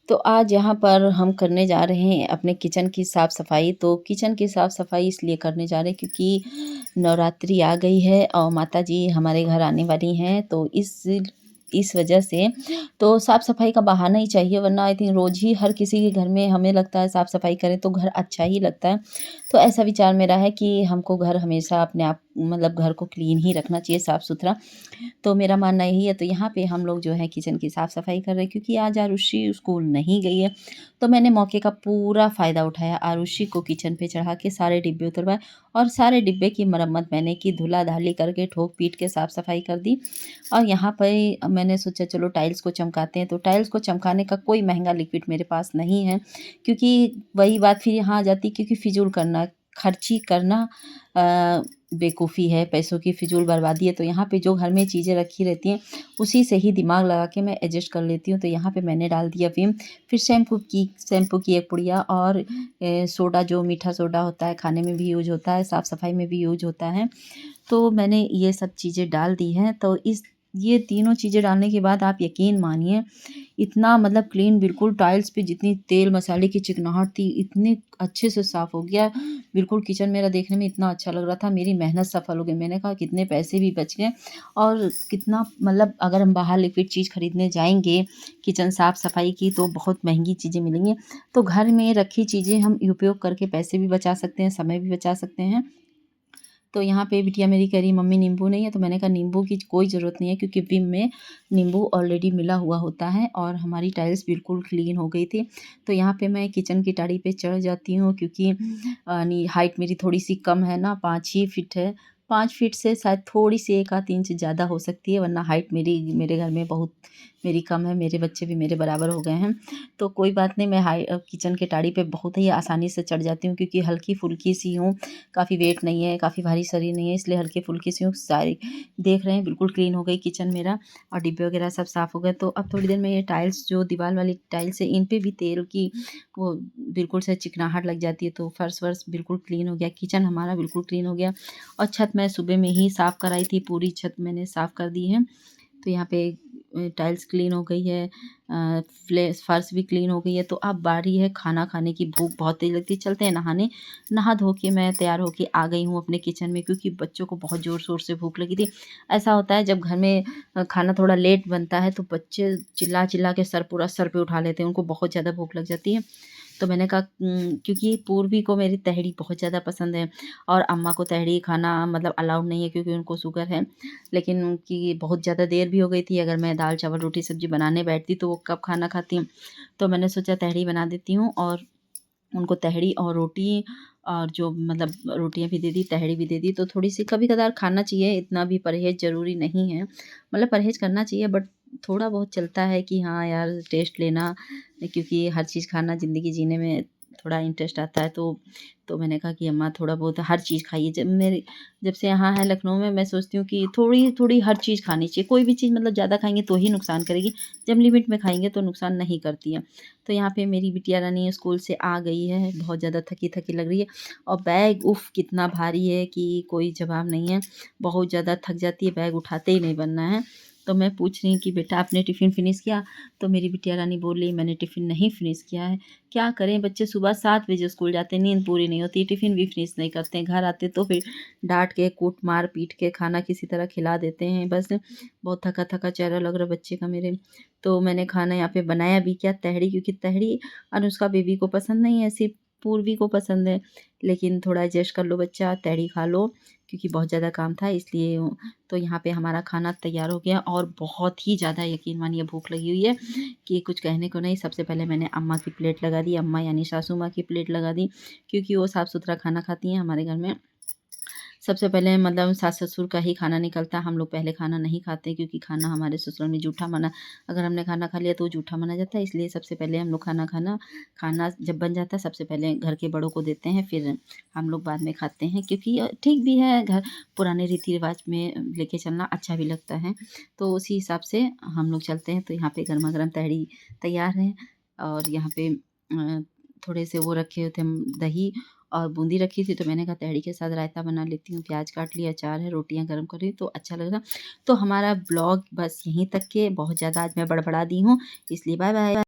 तो आज यहाँ पर हम करने जा रहे हैं अपने किचन की साफ़-सफ़ाई। तो किचन की साफ़-सफ़ाई इसलिए करने जा रहे हैं क्योंकि नवरात्रि आ गई है और माताजी हमारे घर आने वाली हैं। तो इस वजह से तो साफ़-सफ़ाई का बहाना ही चाहिए, वरना आई थिंक रोज़ ही हर किसी के घर में हमें लगता है साफ़-सफ़ाई करें तो घर अच्छा ही लगता है। तो ऐसा विचार मेरा है कि हमको घर हमेशा अपने आप मतलब घर को क्लीन ही रखना चाहिए, साफ़-सुथरा। तो मेरा मानना यही है। तो यहाँ पे हम लोग जो है किचन की साफ़-सफ़ाई कर रहे हैं क्योंकि आज आरुषि स्कूल नहीं गई है। तो मैंने मौके का पूरा फ़ायदा उठाया, आरुषि को किचन पे चढ़ा के सारे डिब्बे उतरवाए और सारे डिब्बे की मरम्मत मैंने की, धुला-धाली करके ठोक-पीट के साफ़-सफ़ाई कर दी। और यहाँ पे मैंने सोचा चलो टाइल्स को चमकाते हैं। तो टाइल्स को चमकाने का कोई महँगा लिक्विड मेरे पास नहीं है, क्योंकि वही बात फिर यहाँ आ जाती है, क्योंकि फ़िज़ूल करना, खर्ची करना बेवकूफ़ी है, पैसों की फ़िज़ूल बर्बादी है। तो यहाँ पे जो घर में चीज़ें रखी रहती हैं, उसी से ही दिमाग लगा के मैं एडजस्ट कर लेती हूँ। तो यहाँ पे मैंने डाल दिया विम, फिर शैम्पू की एक पुड़िया और सोडा, जो मीठा सोडा होता है, खाने में भी यूज़ होता है, साफ़-सफ़ाई में भी यूज़ होता है। तो मैंने ये सब चीज़ें डाल दी हैं। तो ये तीनों चीज़ें डालने के बाद आप यकीन मानिए, इतना मतलब क्लीन, बिल्कुल टाइल्स पे जितनी तेल मसाले की चिकनाहट थी, इतने अच्छे से साफ़ हो गया। बिल्कुल किचन मेरा देखने में इतना अच्छा लग रहा था, मेरी मेहनत सफल हो गई। मैंने कहा कितने पैसे भी बच गए और कितना मतलब अगर हम बाहर लिक्विड चीज़ खरीदने जाएँगे किचन साफ़-सफ़ाई की तो बहुत महँगी चीज़ें मिलेंगी। तो घर में रखी चीज़ें हम उपयोग करके पैसे भी बचा सकते हैं, समय भी बचा सकते हैं। तो यहाँ पे बिटिया मेरी कह रही मम्मी नींबू नहीं है, तो मैंने कहा नींबू की कोई ज़रूरत नहीं है, क्योंकि विम में नींबू ऑलरेडी मिला हुआ होता है और हमारी टाइल्स बिल्कुल क्लीन हो गई थी। तो यहाँ पे मैं किचन की टाड़ी पे चढ़ जाती हूँ, क्योंकि हाइट मेरी थोड़ी-सी कम है ना, 5 ही फीट है। 5 फीट से शायद थोड़ी-सी 1 आध इंच ज़्यादा हो सकती है, वरना हाइट मेरे घर में बहुत मेरी कम है, मेरे बच्चे भी मेरे बराबर हो गए हैं। तो कोई बात नहीं, मैं किचन के टाड़ी पे बहुत ही आसानी से चढ़ जाती हूँ, क्योंकि हल्की-फुल्की सी हूँ, काफ़ी वेट नहीं है, काफ़ी भारी शरीर नहीं है, इसलिए हल्की-फुल्की सी हूँ। सारी देख रहे हैं बिल्कुल क्लीन हो गई किचन मेरा और डिब्बे वगैरह सब साफ़ हो गए। तो अब थोड़ी देर में ये टाइल्स, जो दीवार वाली टाइल्स है, इन पे भी तेल की वो बिल्कुल से चिकनाहट लग जाती है। तो फर्श-वर्श बिल्कुल क्लीन हो गया, किचन हमारा बिल्कुल क्लीन हो गया और छत मैं सुबह में ही साफ़ कराई थी, पूरी छत मैंने साफ़ कर दी है। तो यहाँ पे टाइल्स क्लीन हो गई है, फर्श भी क्लीन हो गई है। तो अब बारी है खाना खाने की। भूख बहुत तेज़ लगती है, चलते हैं नहाने। नहा धो के मैं तैयार होके आ गई हूँ अपने किचन में, क्योंकि बच्चों को बहुत ज़ोर-शोर से भूख लगी थी। ऐसा होता है जब घर में खाना थोड़ा लेट बनता है तो बच्चे चिल्ला-चिल्ला के पूरा सर पे उठा लेते हैं, उनको बहुत ज़्यादा भूख लग जाती है। तो मैंने कहा क्योंकि पूर्वी को मेरी तहरी बहुत ज़्यादा पसंद है और अम्मा को तहरी खाना मतलब अलाउड नहीं है, क्योंकि उनको शुगर है। लेकिन उनकी बहुत ज़्यादा देर भी हो गई थी, अगर मैं दाल, चावल, रोटी, सब्ज़ी बनाने बैठती तो वो कब खाना खाती। तो मैंने सोचा तहरी बना देती हूँ और उनको तहरी और रोटी और जो मतलब रोटियाँ भी दे दी, तहरी भी दे दी। तो थोड़ी-सी कभी-कभार खाना चाहिए, इतना भी परहेज़ ज़रूरी नहीं है। मतलब परहेज़ करना चाहिए, बट थोड़ा बहुत चलता है कि हाँ यार, टेस्ट लेना, क्योंकि हर चीज़ खाना ज़िंदगी जीने में थोड़ा इंटरेस्ट आता है। तो मैंने कहा कि अम्मा थोड़ा बहुत हर चीज़ खाइए। जब से यहाँ है लखनऊ में, मैं सोचती हूँ कि थोड़ी-थोड़ी हर चीज़ खानी चाहिए। कोई भी चीज़ मतलब ज़्यादा खाएँगे तो ही नुकसान करेगी, जब लिमिट में खाएँगे तो नुकसान नहीं करती है। तो यहाँ पे मेरी बिटिया रानी स्कूल से आ गई है, बहुत ज़्यादा थकी-थकी लग रही है और बैग उफ़ कितना भारी है कि कोई जवाब नहीं है। बहुत ज़्यादा थक जाती है, बैग उठाते ही नहीं बनना है। तो मैं पूछ रही हूँ कि बेटा आपने टिफ़िन फ़िनिश किया? तो मेरी बिटिया रानी बोल रही मैंने टिफ़िन नहीं फ़िनिश किया है। क्या करें, बच्चे सुबह 7 बजे स्कूल जाते हैं, नींद पूरी नहीं होती, टिफ़िन भी फ़िनिश नहीं करते हैं। घर आते तो फिर डाँट के, कूट मार पीट के खाना किसी तरह खिला देते हैं। बस बहुत थका-थका चेहरा लग रहा है बच्चे का मेरे। तो मैंने खाना यहाँ पे बनाया भी क्या, तहरी, क्योंकि तहरी अनुष्का बेबी को पसंद नहीं है, सिर्फ़ पूर्वी को पसंद है। लेकिन थोड़ा एडजस्ट कर लो बच्चा, तहरी खा लो, क्योंकि बहुत ज़्यादा काम था इसलिए। तो यहाँ पे हमारा खाना तैयार हो गया और बहुत ही ज़्यादा यकीन मानिए भूख लगी हुई है कि कुछ कहने को नहीं। सबसे पहले मैंने अम्मा की प्लेट लगा दी, अम्मा यानी सासू माँ की प्लेट लगा दी, क्योंकि वो साफ़-सुथरा खाना खाती हैं हमारे घर में। सबसे पहले मतलब सास-ससुर का ही खाना निकलता है, हम लोग पहले खाना नहीं खाते, क्योंकि खाना हमारे ससुराल में जूठा माना, अगर हमने खाना खा लिया तो जूठा माना जाता है, इसलिए सबसे पहले हम लोग खाना जब बन जाता है सबसे पहले घर के बड़ों को देते हैं, फिर हम लोग बाद में खाते हैं, क्योंकि ठीक भी है, घर पुराने रीति-रिवाज में लेके चलना अच्छा भी लगता है। तो उसी हिसाब से हम लोग चलते हैं। तो यहाँ पे गरमा-गरम तहरी तैयार है और यहाँ पे थोड़े से वो रखे हुए थे दही और बूंदी रखी थी, तो मैंने कहा तहरी के साथ रायता बना लेती हूँ, प्याज काट लिया, अचार है, रोटियाँ गरम कर रही हूँ, तो अच्छा लग रहा। तो हमारा ब्लॉग बस यहीं तक के, बहुत ज़्यादा आज मैं बड़बड़ा दी हूँ, इसलिए बाय बाय।